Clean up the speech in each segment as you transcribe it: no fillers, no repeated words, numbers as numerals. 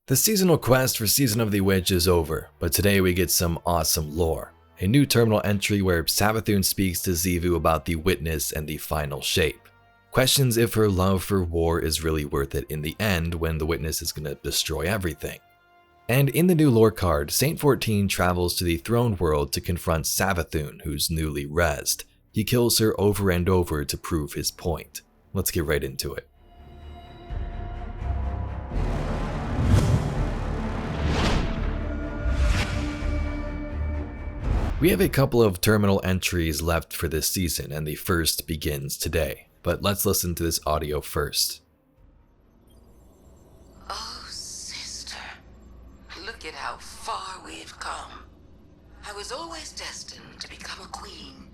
The seasonal quest for Season of the Witch is over, but today we get some awesome lore. A new terminal entry where Savathun speaks to Xivu about the witness and the final shape. Questions if her love for war is really worth it in the end when the witness is gonna destroy everything. And in the new lore card, Saint 14 travels to the throne world to confront Savathun, who's newly rezzed. He kills her over and over to prove his point. Let's get right into it. We have a couple of terminal entries left for this season, and the first begins today. But let's listen to this audio first. Oh, sister, look at how far we've come. I was always destined to become a queen,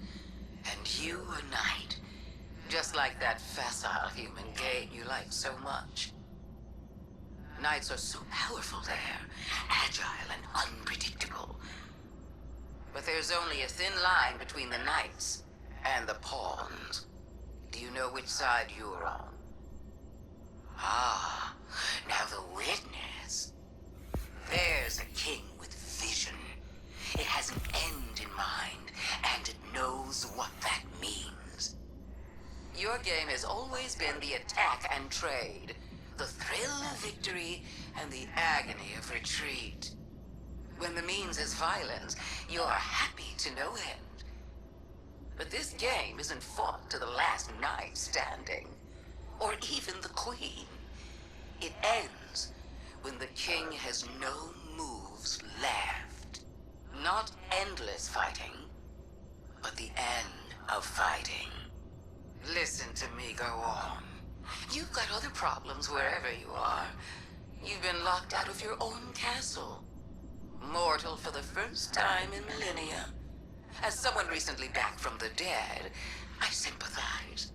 and you a knight. Just like that facile human game you like so much. Knights are so powerful there, agile and unpredictable. But there's only a thin line between the knights and the pawns. Do you know which side you're on? Ah, now the witness. There's a king with vision. It has an end in mind, and it knows what that means. Your game has always been the attack and trade, the thrill of victory and the agony of retreat. When the means is violence, you are happy to no end. But this game isn't fought to the last knight standing, or even the queen. It ends when the king has no moves left. Not endless fighting, but the end of fighting. Listen to me go on. You've got other problems wherever you are. You've been locked out of your own castle. Mortal for the first time in millennia. As someone recently back from the dead, I sympathize.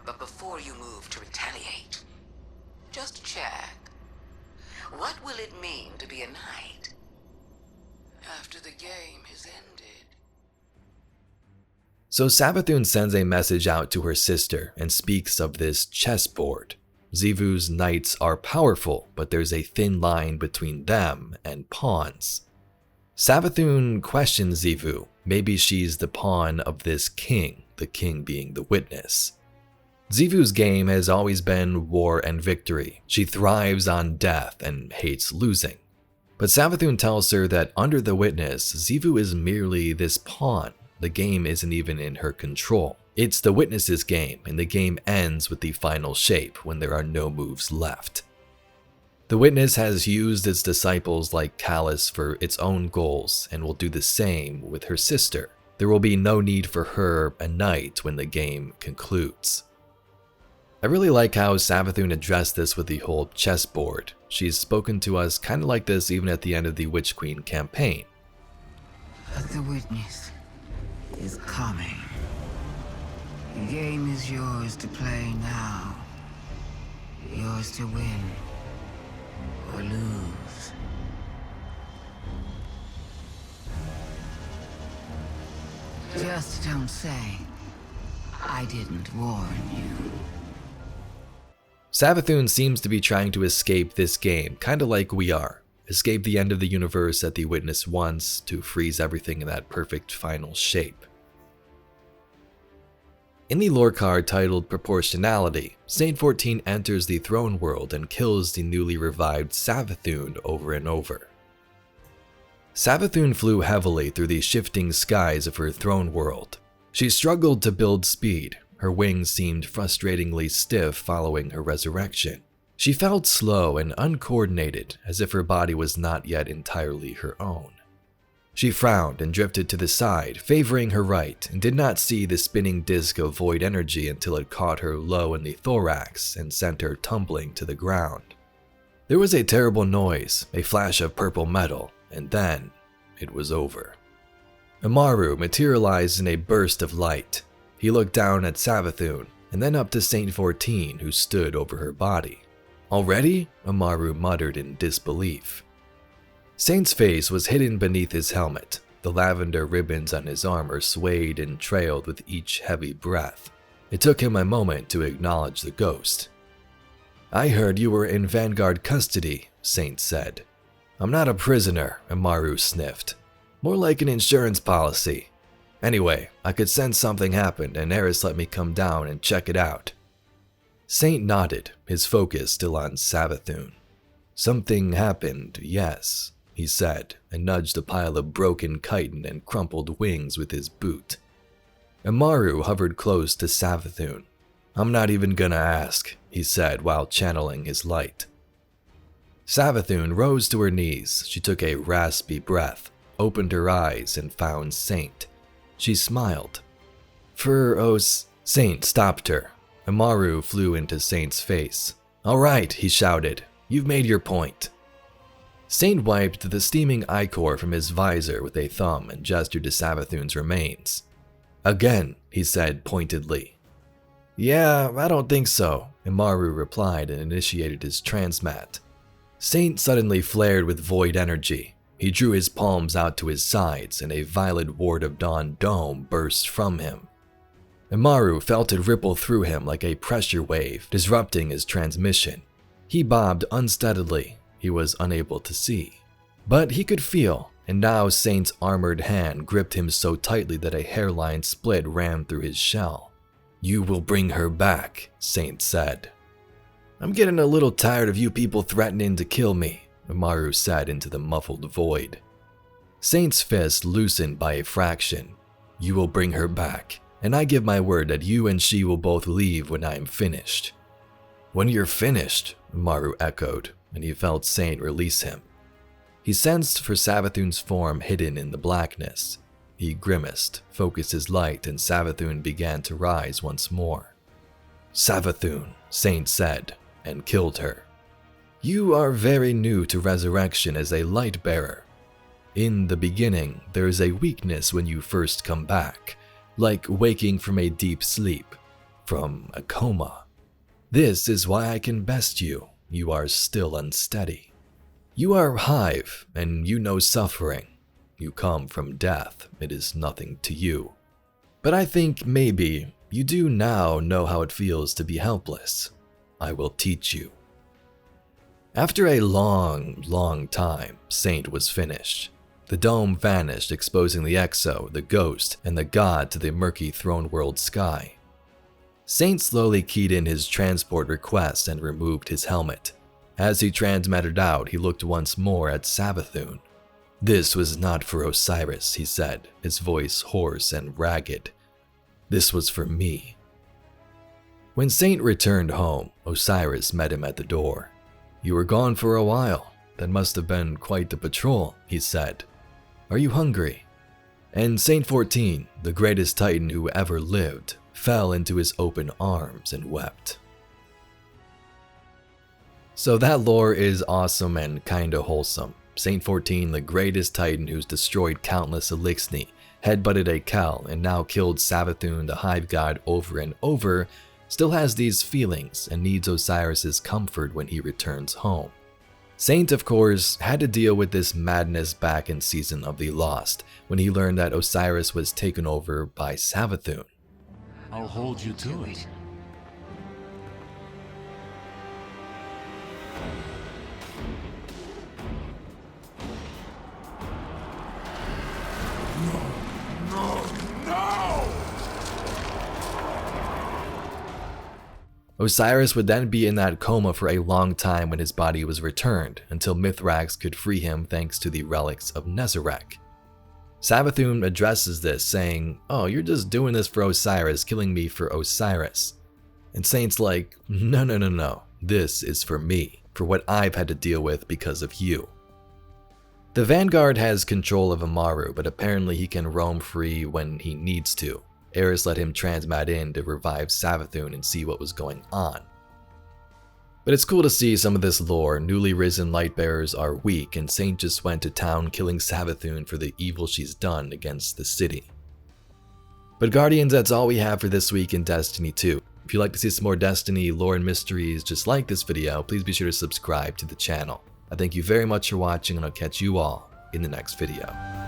But before you move to retaliate, just check. What will it mean to be a knight after the game has ended? So Savathun sends a message out to her sister and speaks of this chessboard. Xivu's knights are powerful, but there's a thin line between them and pawns. Savathun questions Xivu. Maybe she's the pawn of this king, the king being the witness. Xivu's game has always been war and victory. She thrives on death and hates losing. But Savathun tells her that under the witness, Xivu is merely this pawn. The game isn't even in her control. It's the witness's game, and the game ends with the final shape when there are no moves left. The witness has used its disciples like Callus for its own goals and will do the same with her sister. There will be no need for her a knight when the game concludes. I really like how Savathun addressed this with the whole chessboard. She's spoken to us kind of like this even at the end of the Witch Queen campaign. But the witness is coming. The game is yours to play now. Yours to win or lose. Just don't say I didn't warn you. Savathun seems to be trying to escape this game, kind of like we are. Escape the end of the universe that the witness wants to freeze everything in that perfect final shape. In the lore card titled Proportionality, Saint 14 enters the throne world and kills the newly revived Savathun over and over. Savathun flew heavily through the shifting skies of her throne world. She struggled to build speed. Her wings seemed frustratingly stiff following her resurrection. She felt slow and uncoordinated, as if her body was not yet entirely her own. She frowned and drifted to the side, favoring her right, and did not see the spinning disk of void energy until it caught her low in the thorax and sent her tumbling to the ground. There was a terrible noise, a flash of purple metal, and then it was over. Amaru materialized in a burst of light. He looked down at Savathun, and then up to Saint 14, who stood over her body. Already? Amaru muttered in disbelief. Saint's face was hidden beneath his helmet. The lavender ribbons on his armor swayed and trailed with each heavy breath. It took him a moment to acknowledge the ghost. I heard you were in Vanguard custody. Saint said. I'm not a prisoner, Amaru sniffed. More like an insurance policy. Anyway, I could sense something happened and Eris let me come down and check it out. Saint nodded, his focus still on Savathun. Something happened, yes, he said, and nudged a pile of broken chitin and crumpled wings with his boot. Amaru hovered close to Savathun. I'm not even gonna ask, he said while channeling his light. Savathun rose to her knees. She took a raspy breath, opened her eyes, and found Saint. She smiled. Saint stopped her. Amaru flew into Saint's face. All right, he shouted. You've made your point. Saint wiped the steaming ichor from his visor with a thumb and gestured to Savathun's remains. Again, he said pointedly. Yeah, I don't think so, Amaru replied and initiated his transmat. Saint suddenly flared with void energy. He drew his palms out to his sides and a violet Ward of Dawn dome burst from him. Amaru felt it ripple through him like a pressure wave, disrupting his transmission. He bobbed unsteadily. He was unable to see. But he could feel, and now Saint's armored hand gripped him so tightly that a hairline split ran through his shell. You will bring her back, Saint said. I'm getting a little tired of you people threatening to kill me, Amaru said into the muffled void. Saint's fist loosened by a fraction. You will bring her back, and I give my word that you and she will both leave when I am finished. When you're finished, Amaru echoed, and he felt Saint release him. He sensed for Savathun's form hidden in the blackness. He grimaced, focused his light, and Savathun began to rise once more. Savathun, Saint said, and killed her. You are very new to resurrection as a light bearer. In the beginning, there is a weakness when you first come back, like waking from a deep sleep, from a coma. This is why I can best you. You are still unsteady. You are Hive, and you know suffering. You come from death. It is nothing to you. But I think maybe you do now know how it feels to be helpless. I will teach you. After a long time, Saint was finished. The dome vanished, exposing the Exo, the Ghost, and the God to the murky throne world sky. Saint slowly keyed in his transport request and removed his helmet. As he transmattered out, he looked once more at Savathun. This was not for Osiris, he said, his voice hoarse and ragged. This was for me. When Saint returned home, Osiris met him at the door. You were gone for a while. That must have been quite the patrol, he said. Are you hungry? And Saint 14, the greatest Titan who ever lived, fell into his open arms and wept. So that lore is awesome and kinda wholesome. Saint 14, the greatest Titan who's destroyed countless Elixni, headbutted a Kel, and now killed Savathun, the Hive God, over and over, still has these feelings and needs Osiris's comfort when he returns home. Saint, of course, had to deal with this madness back in Season of the Lost, when he learned that Osiris was taken over by Savathun. I'll hold you to it. Osiris would then be in that coma for a long time when his body was returned, until Mithrax could free him thanks to the relics of Nezarec. Savathun addresses this, saying, "Oh, you're just doing this for Osiris, killing me for Osiris." And Saint's like, no, this is for me, for what I've had to deal with because of you. The Vanguard has control of Amaru, but apparently he can roam free when he needs to. Eris let him transmat in to revive Savathun and see what was going on. But it's cool to see some of this lore. Newly risen Lightbearers are weak, and Saint just went to town killing Savathun for the evil she's done against the city. But Guardians, that's all we have for this week in Destiny 2. If you'd like to see some more Destiny lore and mysteries just like this video, please be sure to subscribe to the channel. I thank you very much for watching, and I'll catch you all in the next video.